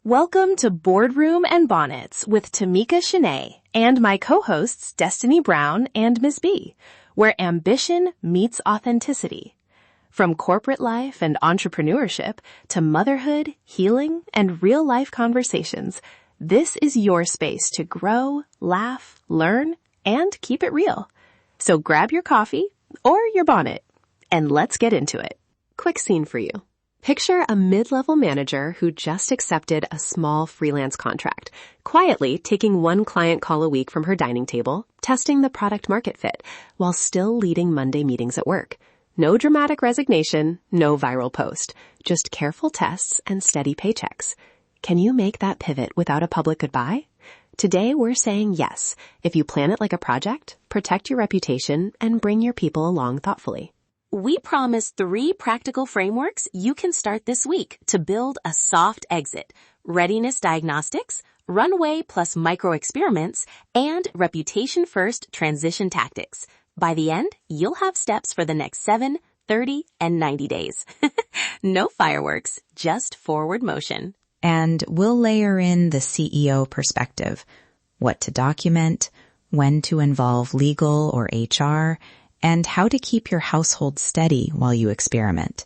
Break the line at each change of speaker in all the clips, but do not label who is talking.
Welcome to Boardroom and Bonnets with Tamika Shanae and my co-hosts Destinee Brown and Ms. B, where ambition meets authenticity. From corporate life and entrepreneurship to motherhood, healing, and real-life conversations, this is your space to grow, laugh, learn, and keep it real. So grab your coffee or your bonnet and let's get into it. Quick scene for you. Picture a mid-level manager who just accepted a small freelance contract, quietly taking one client call a week from her dining table, testing the product market fit, while still leading Monday meetings at work. No dramatic resignation, no viral post, just careful tests and steady paychecks. Can you make that pivot without a public goodbye? Today we're saying yes, if you plan it like a project, protect your reputation, and bring your people along thoughtfully. We promise 3 practical frameworks you can start this week to build a soft exit: readiness diagnostics, runway plus micro experiments, and reputation first transition tactics. By the end, you'll have steps for the next 7, 30, and 90 days. No fireworks, just forward motion.
And we'll layer in the CEO perspective: what to document, when to involve legal or HR, and how to keep your household steady while you experiment.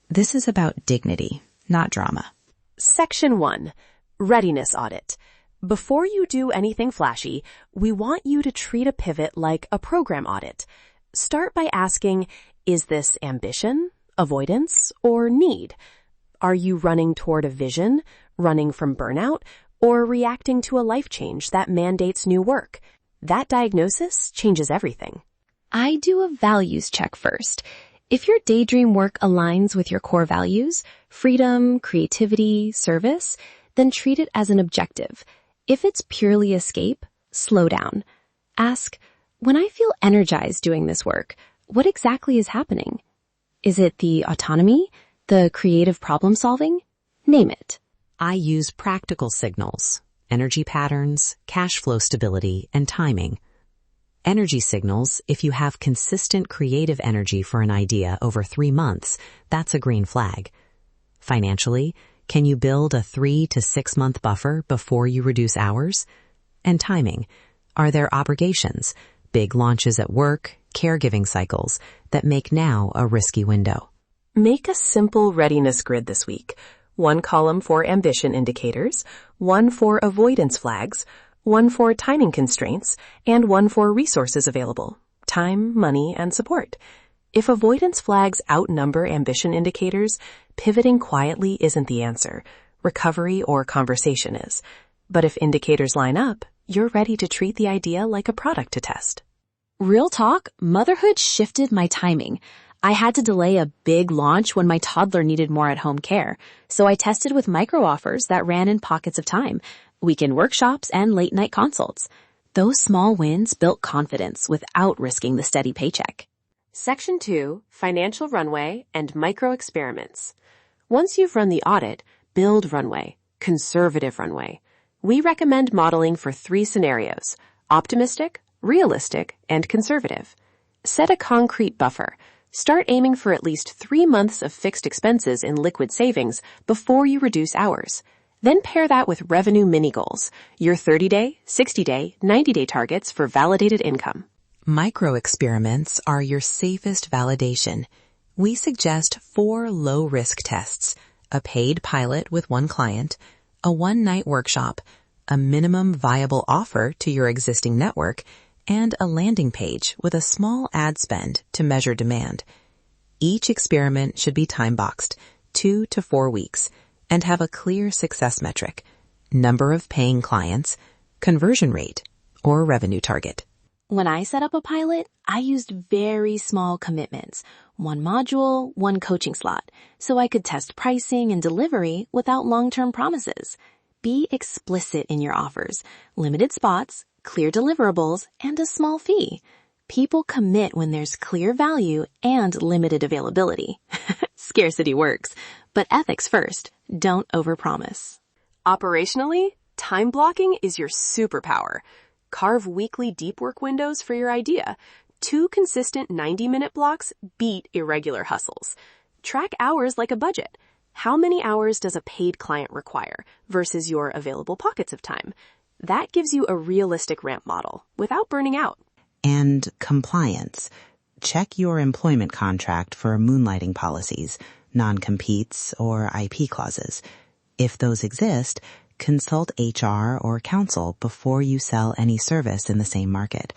This is about dignity, not drama.
Section 1. Readiness Audit. Before you do anything flashy, we want you to treat a pivot like a program audit. Start by asking, is this ambition, avoidance, or need? Are you running toward a vision, running from burnout, or reacting to a life change that mandates new work? That diagnosis changes everything. I do a values check first. If your daydream work aligns with your core values, freedom, creativity, service, then treat it as an objective. If it's purely escape, slow down. Ask, when I feel energized doing this work, what exactly is happening? Is it the autonomy, the creative problem solving? Name it.
I use practical signals: energy patterns, cash flow stability, and timing. Energy signals: if you have consistent creative energy for an idea over 3 months, that's a green flag. Financially, can you build a 3 to 6 month buffer before you reduce hours? And timing: are there obligations, big launches at work, caregiving cycles, that make now a risky window?
Make a simple readiness grid this week. 1 column for ambition indicators, 1 for avoidance flags, 1 for timing constraints, and 1 for resources available: time, money, and support. If avoidance flags outnumber ambition indicators, pivoting quietly isn't the answer. Recovery or conversation is. But if indicators line up, you're ready to treat the idea like a product to test. Real talk, motherhood shifted my timing. I had to delay a big launch when my toddler needed more at-home care, so I tested with micro offers that ran in pockets of time: weekend workshops and late-night consults. Those small wins built confidence without risking the steady paycheck. Section 2, Financial Runway and Micro Experiments. Once you've run the audit, build runway, conservative runway. We recommend modeling for 3 scenarios: optimistic, realistic, and conservative. Set a concrete buffer. Start aiming for at least 3 months of fixed expenses in liquid savings before you reduce hours. Then pair that with revenue mini goals, your 30-day, 60-day, 90-day targets for validated income.
Micro experiments are your safest validation. We suggest 4 low-risk tests: a paid pilot with 1 client, a 1-night workshop, a minimum viable offer to your existing network, and a landing page with a small ad spend to measure demand. Each experiment should be time-boxed, 2 to 4 weeks, and have a clear success metric: number of paying clients, conversion rate, or revenue target.
When I set up a pilot, I used very small commitments: 1 module, 1 coaching slot, so I could test pricing and delivery without long-term promises. Be explicit in your offers: limited spots, clear deliverables, and a small fee. People commit when there's clear value and limited availability. Scarcity works, but ethics first. Don't overpromise. Operationally, time blocking is your superpower. Carve weekly deep work windows for your idea. 2 consistent 90-minute blocks beat irregular hustles. Track hours like a budget. How many hours does a paid client require versus your available pockets of time? That gives you a realistic ramp model without burning out.
And compliance. Check your employment contract for moonlighting policies, non-competes, or IP clauses. If those exist, consult HR or counsel before you sell any service in the same market.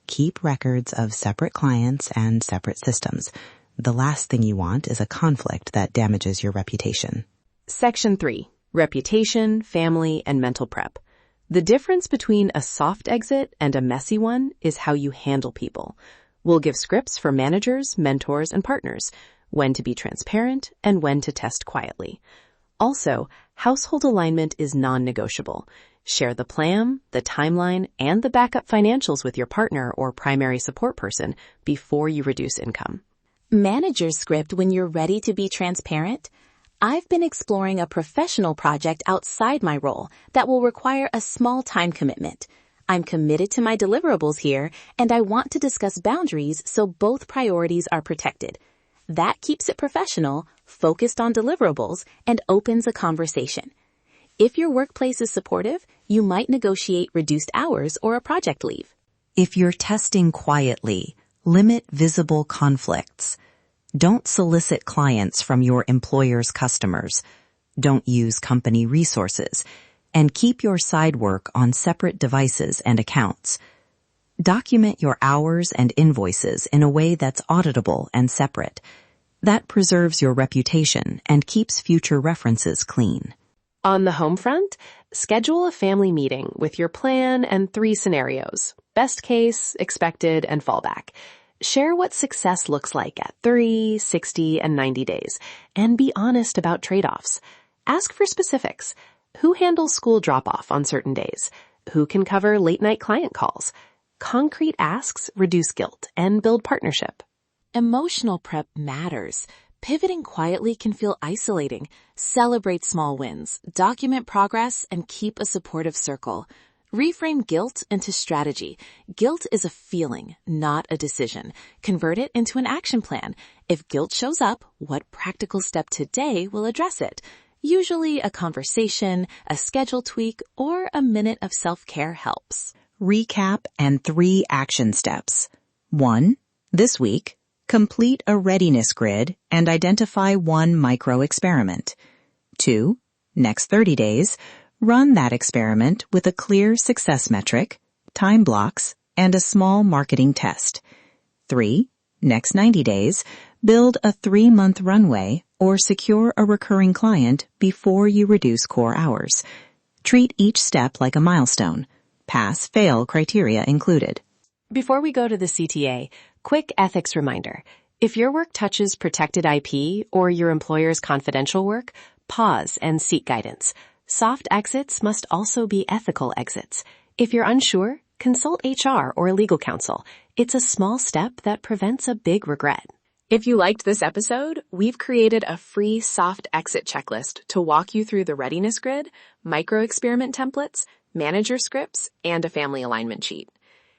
Keep records of separate clients and separate systems. The last thing you want is a conflict that damages your reputation.
Section 3. Reputation, family, and mental prep. The difference between a soft exit and a messy one is how you handle people. We'll give scripts for managers, mentors, and partners, when to be transparent and when to test quietly. Also, household alignment is non-negotiable. Share the plan, the timeline, and the backup financials with your partner or primary support person before you reduce income.
Manager's script when you're ready to be transparent. I've been exploring a professional project outside my role that will require a small time commitment. I'm committed to my deliverables here, and I want to discuss boundaries so both priorities are protected. That keeps it professional, focused on deliverables, and opens a conversation. If your workplace is supportive, you might negotiate reduced hours or a project leave.
If you're testing quietly, limit visible conflicts. Don't solicit clients from your employer's customers. Don't use company resources. And keep your side work on separate devices and accounts. Document your hours and invoices in a way that's auditable and separate. That preserves your reputation and keeps future references clean.
On the home front, schedule a family meeting with your plan and 3 scenarios: best case, expected, and fallback. Share what success looks like at 3, 60, and 90 days, and be honest about trade-offs. Ask for specifics. Who handles school drop-off on certain days? Who can cover late-night client calls? Concrete asks reduce guilt and build partnership.
Emotional prep matters. Pivoting quietly can feel isolating. Celebrate small wins, document progress, and keep a supportive circle. Reframe guilt into strategy. Guilt is a feeling, not a decision. Convert it into an action plan. If guilt shows up, what practical step today will address it? Usually a conversation, a schedule tweak, or a minute of self-care helps.
Recap and 3 action steps. 1. This week, complete a readiness grid and identify 1 micro-experiment. 2. Next 30 days, run that experiment with a clear success metric, time blocks, and a small marketing test. 3. Next 90 days, build a 3-month runway or secure a recurring client before you reduce core hours. Treat each step like a milestone. Pass-fail criteria included.
Before we go to the CTA, quick ethics reminder. If your work touches protected IP or your employer's confidential work, pause and seek guidance. Soft exits must also be ethical exits. If you're unsure, consult HR or legal counsel. It's a small step that prevents a big regret. If you liked this episode, we've created a free soft exit checklist to walk you through the readiness grid, micro-experiment templates, manager scripts, and a family alignment sheet.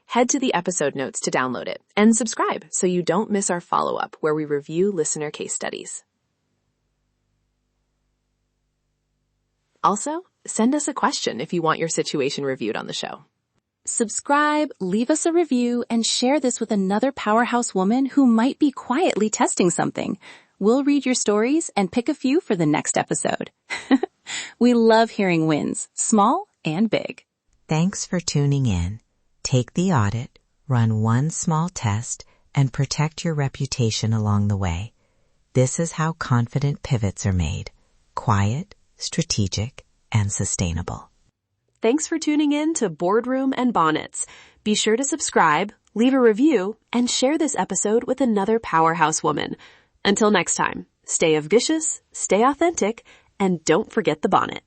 Head to the episode notes to download it and subscribe so you don't miss our follow-up where we review listener case studies. Also, send us a question if you want your situation reviewed on the show.
Subscribe, leave us a review, and share this with another powerhouse woman who might be quietly testing something. We'll read your stories and pick a few for the next episode. We love hearing wins, small and big.
Thanks for tuning in. Take the audit, run 1 small test, and protect your reputation along the way. This is how confident pivots are made. Quiet, strategic, and sustainable.
Thanks for tuning in to Boardroom and Bonnets. Be sure to subscribe, leave a review, and share this episode with another powerhouse woman. Until next time, stay ambitious, stay authentic, and don't forget the bonnet.